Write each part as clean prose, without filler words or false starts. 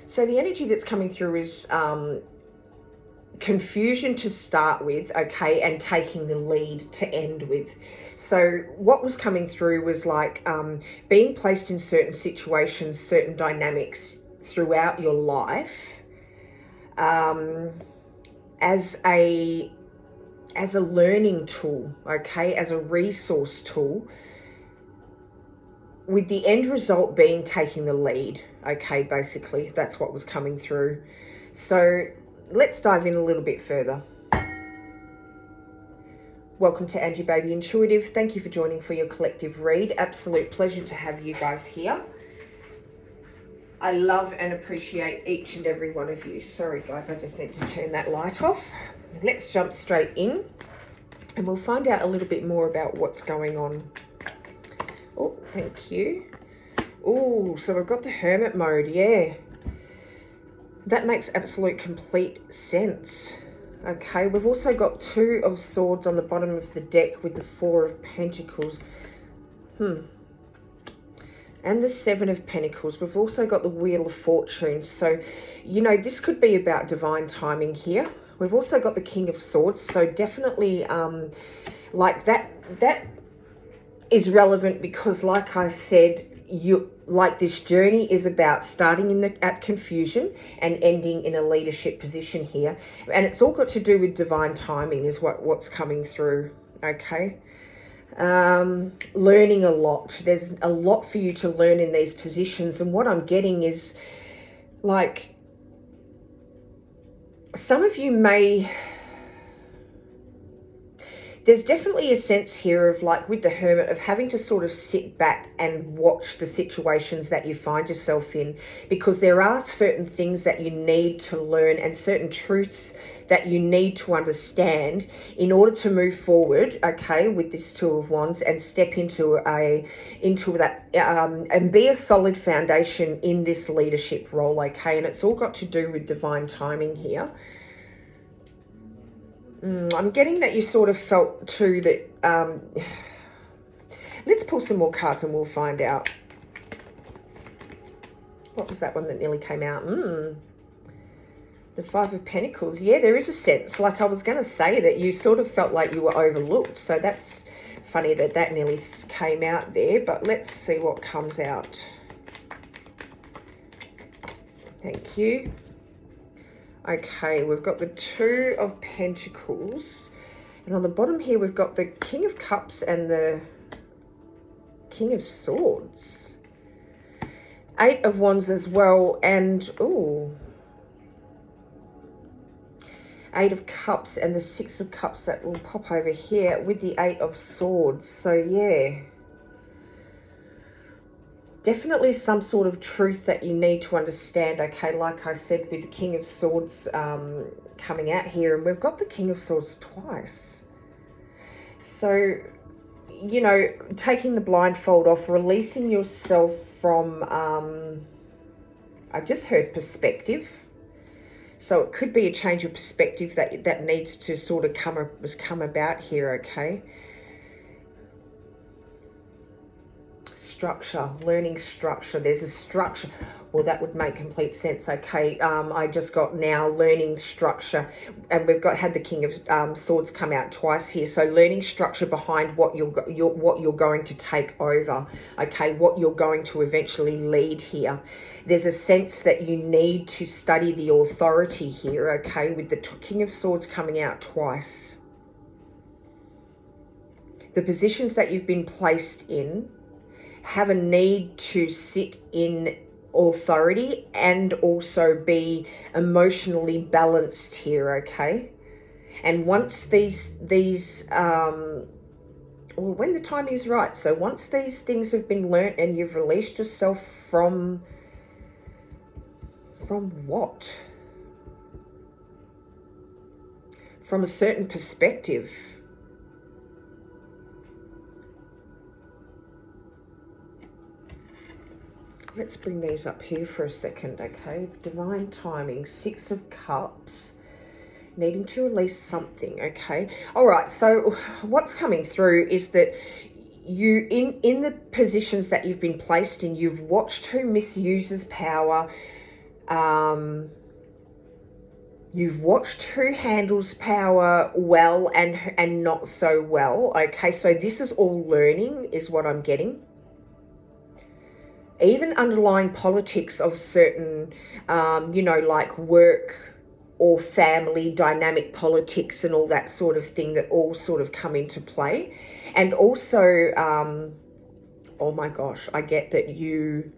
So the energy that's coming through is confusion to start with, okay, and taking the lead to end with. So what was coming through was like being placed in certain situations, certain dynamics throughout your life as a learning tool, okay, as a resource tool, with the end result being taking the lead, okay, basically that's what was coming through. So let's dive in a little bit further. Welcome to Angie Baby Intuitive. Thank you for joining for your collective read. Absolute pleasure to have you guys here. I love and appreciate each and every one of you. Sorry guys, I just need to turn that light off. Let's jump straight in and we'll find out a little bit more about what's going on. Oh, thank you. Oh, so we've got the Hermit mode, yeah. That makes absolute complete sense. Okay, we've also got 2 of Swords on the bottom of the deck with the 4 of Pentacles. And the 7 of Pentacles. We've also got the Wheel of Fortune. So, you know, this could be about divine timing here. We've also got the King of Swords. So definitely, like that is relevant because, like I said, this journey is about starting at confusion and ending in a leadership position here, and it's all got to do with divine timing is what's coming through. Okay, learning a lot. There's a lot for you to learn in these positions, and what I'm getting is like some of you may. There's definitely a sense here of, like with the Hermit, of having to sort of sit back and watch the situations that you find yourself in, because there are certain things that you need to learn and certain truths that you need to understand in order to move forward, okay, with this 2 of Wands and step into that and be a solid foundation in this leadership role, okay? And it's all got to do with divine timing here. I'm getting that you sort of felt too that, let's pull some more cards and we'll find out. What was that one that nearly came out? The 5 of Pentacles. Yeah, there is a sense, like I was going to say, that you sort of felt like you were overlooked. So that's funny that that nearly came out there, but let's see what comes out. Thank you. Okay, we've got the 2 of Pentacles. And on the bottom here, we've got the King of Cups and the King of Swords. 8 of Wands as well. And, ooh, 8 of Cups and the 6 of Cups that will pop over here with the 8 of Swords. So, yeah. Definitely some sort of truth that you need to understand, okay, like I said, with the King of Swords coming out here, and we've got the King of Swords twice. So, you know, taking the blindfold off, releasing yourself from, I just heard perspective. So it could be a change of perspective that needs to sort of come about here, okay? Structure, learning structure. There's a structure. Well, that would make complete sense. Okay, I just got now learning structure, and we've had the King of Swords come out twice here. So learning structure behind what you're going to take over. Okay, what you're going to eventually lead here. There's a sense that you need to study the authority here. Okay, with the King of Swords coming out twice. The positions that you've been placed in have a need to sit in authority and also be emotionally balanced here, okay? And once well, when the time is right, so once these things have been learnt and you've released yourself from what? From a certain perspective. Let's bring these up here for a second, okay? Divine timing, 6 of Cups, needing to release something, okay? All right, so what's coming through is that you, in the positions that you've been placed in, you've watched who misuses power, You've watched who handles power well and not so well. Okay, so this is all learning is what I'm getting. Even underlying politics of certain, you know, like work or family dynamic politics and all that sort of thing that all sort of come into play. And also, oh my gosh, I get that you,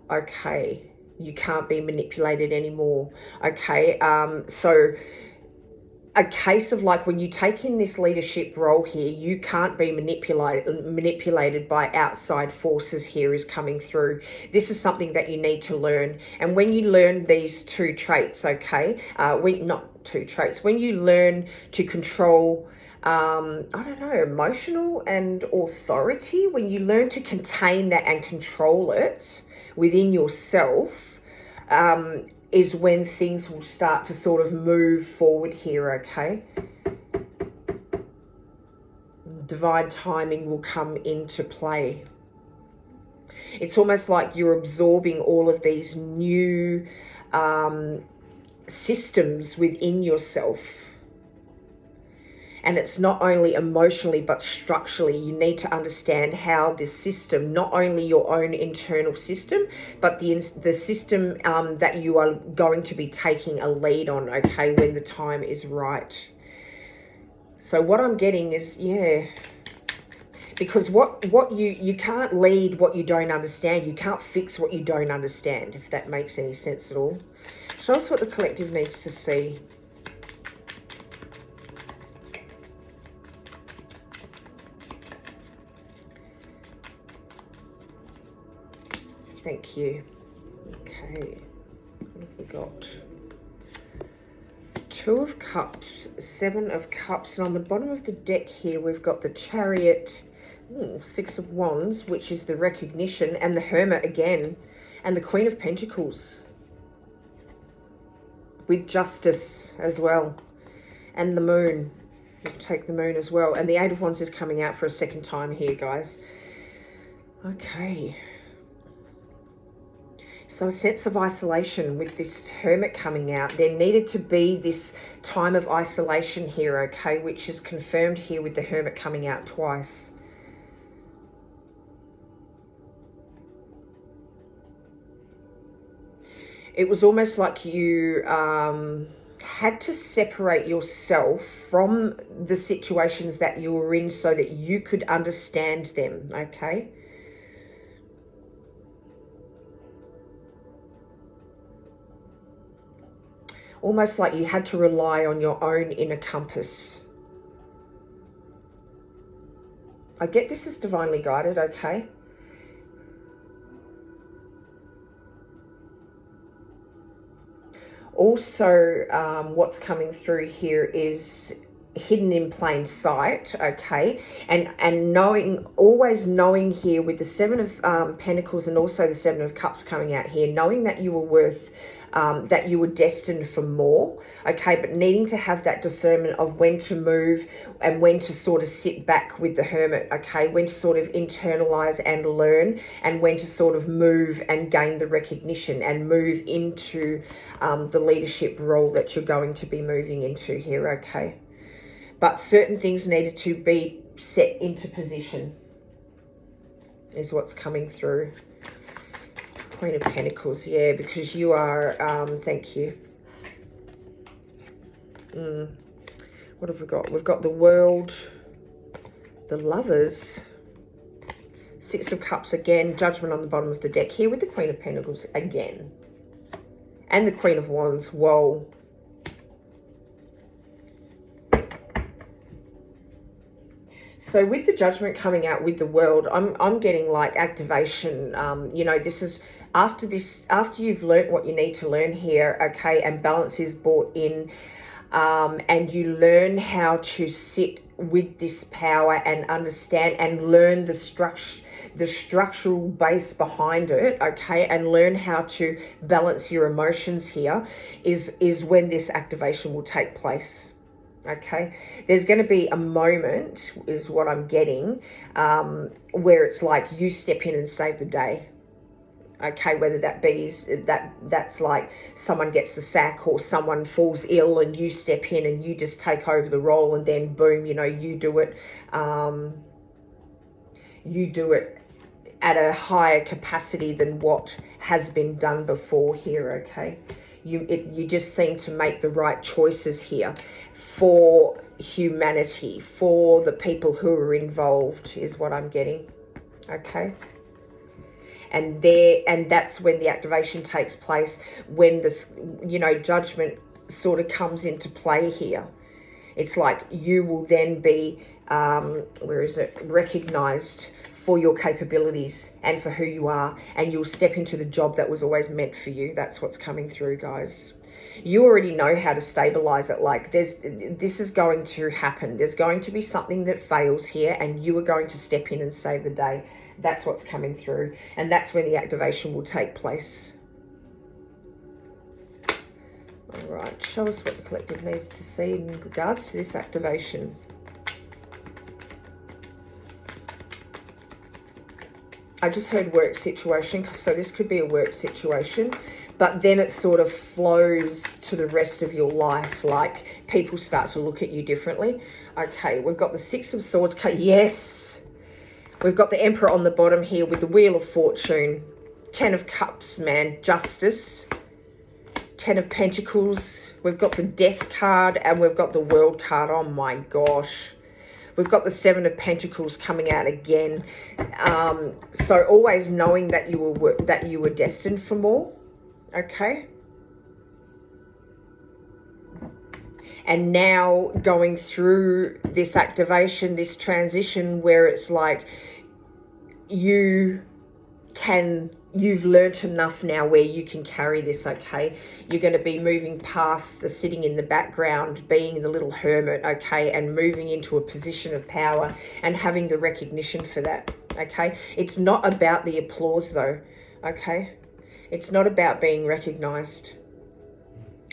okay, you can't be manipulated anymore. Okay, so a case of like when you take in this leadership role here, you can't be manipulated by outside forces here is coming through. This is something that you need to learn. And when you learn these two traits, okay, not two traits, when you learn to control, I don't know, emotional and authority, when you learn to contain that and control it within yourself, is when things will start to sort of move forward here, okay? Divine timing will come into play. It's almost like you're absorbing all of these new systems within yourself. And it's not only emotionally, but structurally. You need to understand how this system, not only your own internal system, but the system that you are going to be taking a lead on, okay, when the time is right. So what I'm getting is, yeah, because what you can't lead what you don't understand. You can't fix what you don't understand, if that makes any sense at all. Show us what the collective needs to see. Thank you. Okay, what have we got? Two of Cups, Seven of Cups, and on the bottom of the deck here we've got the Chariot, Six of Wands, which is the recognition, and the Hermit again, and the Queen of Pentacles with Justice as well, and the Moon. We'll take the Moon as well, and the Eight of Wands is coming out for a second time here, guys. Okay. So a sense of isolation with this Hermit coming out. There needed to be this time of isolation here, okay, which is confirmed here with the Hermit coming out twice. It was almost like you had to separate yourself from the situations that you were in so that you could understand them, okay? Almost like you had to rely on your own inner compass. I get this is divinely guided, okay? Also, what's coming through here is hidden in plain sight, okay? And knowing, always knowing here with the Seven of Pentacles and also the Seven of Cups coming out here, knowing that you were worth, that you were destined for more, okay, but needing to have that discernment of when to move and when to sort of sit back with the Hermit, okay, when to sort of internalize and learn, and when to sort of move and gain the recognition and move into the leadership role that you're going to be moving into here, okay? But certain things needed to be set into position is what's coming through. Queen of Pentacles, yeah, because you are, thank you. What have we got? We've got the World, the Lovers, Six of Cups again, Judgment on the bottom of the deck here with the Queen of Pentacles again. And the Queen of Wands, whoa. So with the Judgment coming out with the World, I'm getting like activation. You know, this is after you've learnt what you need to learn here, okay, and balance is brought in, and you learn how to sit with this power and understand and learn the structural base behind it, okay, and learn how to balance your emotions here, is when this activation will take place. Okay, there's going to be a moment, is what I'm getting, where it's like you step in and save the day. Okay, whether that be that's like someone gets the sack or someone falls ill and you step in and you just take over the role, and then boom, you know, you do it at a higher capacity than what has been done before here. Okay, you just seem to make the right choices here for humanity, for the people who are involved, is what I'm getting. Okay, and that's when the activation takes place, when this, you know, judgment sort of comes into play here. It's like you will then be recognized for your capabilities and for who you are, and you'll step into the job that was always meant for you. That's what's coming through, guys. You already know how to stabilize it. Like, this is going to happen. There's going to be something that fails here, and you are going to step in and save the day. That's what's coming through, and that's when the activation will take place. All right, show us what the collective needs to see in regards to this activation. I just heard work situation, so this could be a work situation, but then it sort of flows to the rest of your life, like people start to look at you differently. Okay, we've got the Six of Swords. Yes, we've got the Emperor on the bottom here with the Wheel of Fortune, Ten of Cups, man, Justice, Ten of Pentacles. We've got the Death card, and we've got the World card. Oh my gosh. We've got the Seven of Pentacles coming out again. So always knowing that you were destined for more. Okay. And now going through this activation, this transition, where it's like you've learnt enough now where you can carry this. Okay, you're going to be moving past the sitting in the background, being the little hermit, okay, and moving into a position of power and having the recognition for that. Okay, it's not about the applause though. Okay, it's not about being recognized.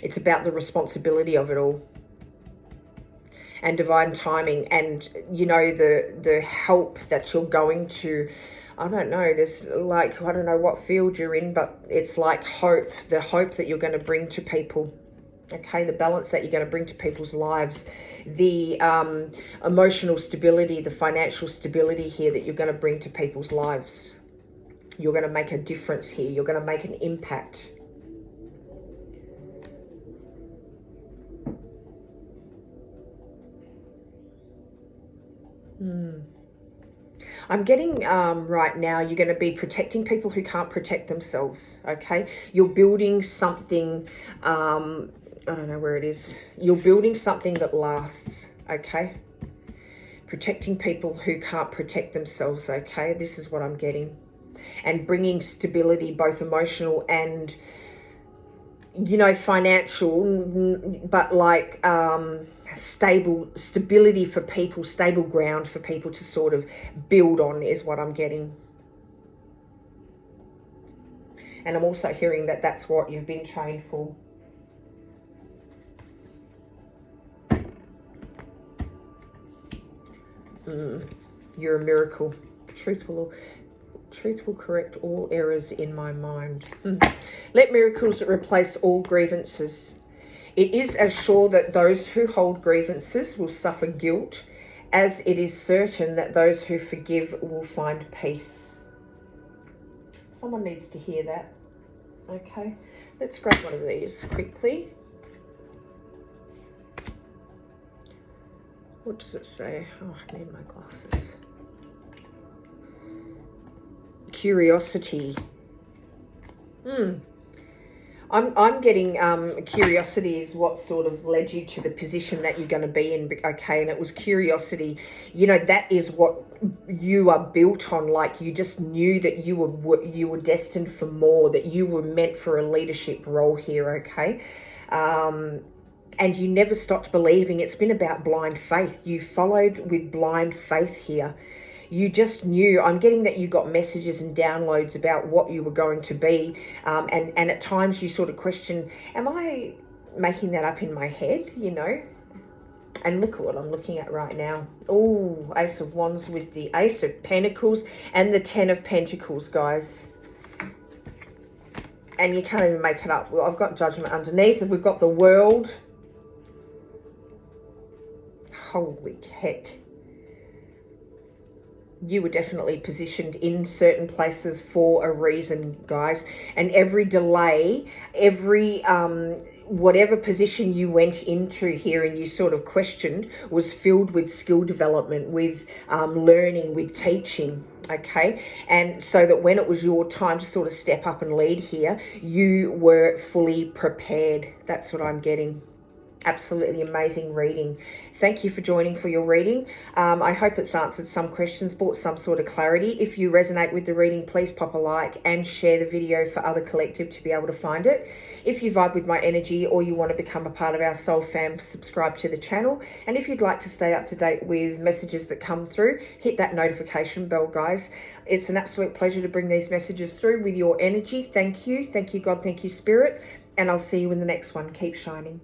It's about the responsibility of it all, and divine timing, and you know, the help that you're going to, I don't know, there's like, I don't know what field you're in, but it's like hope, the hope that you're going to bring to people. Okay, the balance that you're going to bring to people's lives, the emotional stability, the financial stability here that you're going to bring to people's lives. You're going to make a difference here. You're going to make an impact. I'm getting right now, you're going to be protecting people who can't protect themselves. Okay, you're building something, I don't know where it is. You're building something that lasts. Okay, protecting people who can't protect themselves. Okay, this is what I'm getting, and bringing stability, both emotional and, you know, financial, but like stability for people, stable ground for people to sort of build on, is what I'm getting. And I'm also hearing that that's what you've been trained for. You're a miracle. Truth will correct all errors in my mind. Let miracles replace all grievances. It is as sure that those who hold grievances will suffer guilt, as it is certain that those who forgive will find peace. Someone needs to hear that. Okay, let's grab one of these quickly. What does it say? Oh, I need my glasses. Curiosity. I'm getting curiosity is what sort of led you to the position that you're going to be in. Okay, and it was curiosity. You know, that is what you are built on. Like, you just knew that you were destined for more, that you were meant for a leadership role here. Okay, and you never stopped believing. It's been about blind faith. You followed with blind faith here. You just knew. I'm getting that you got messages and downloads about what you were going to be. And at times you sort of question, am I making that up in my head, you know? And look at what I'm looking at right now. Oh, Ace of Wands with the Ace of Pentacles and the Ten of Pentacles, guys. and you can't even make it up. Well, I've got Judgment underneath, and we've got the World. Holy heck. You were definitely positioned in certain places for a reason, guys. And every delay, every whatever position you went into here and you sort of questioned was filled with skill development, with learning, with teaching. Okay, and so that when it was your time to sort of step up and lead here, you were fully prepared. That's what I'm getting. Absolutely amazing reading. Thank you for joining for your reading. I hope it's answered some questions, brought some sort of clarity. If you resonate with the reading, please pop a like and share the video for other collective to be able to find it. If you vibe with my energy or you want to become a part of our soul fam, subscribe to the channel. And if you'd like to stay up to date with messages that come through, hit that notification bell, guys. It's an absolute pleasure to bring these messages through with your energy. Thank you. Thank you, God. Thank you, Spirit. And I'll see you in the next one. Keep shining.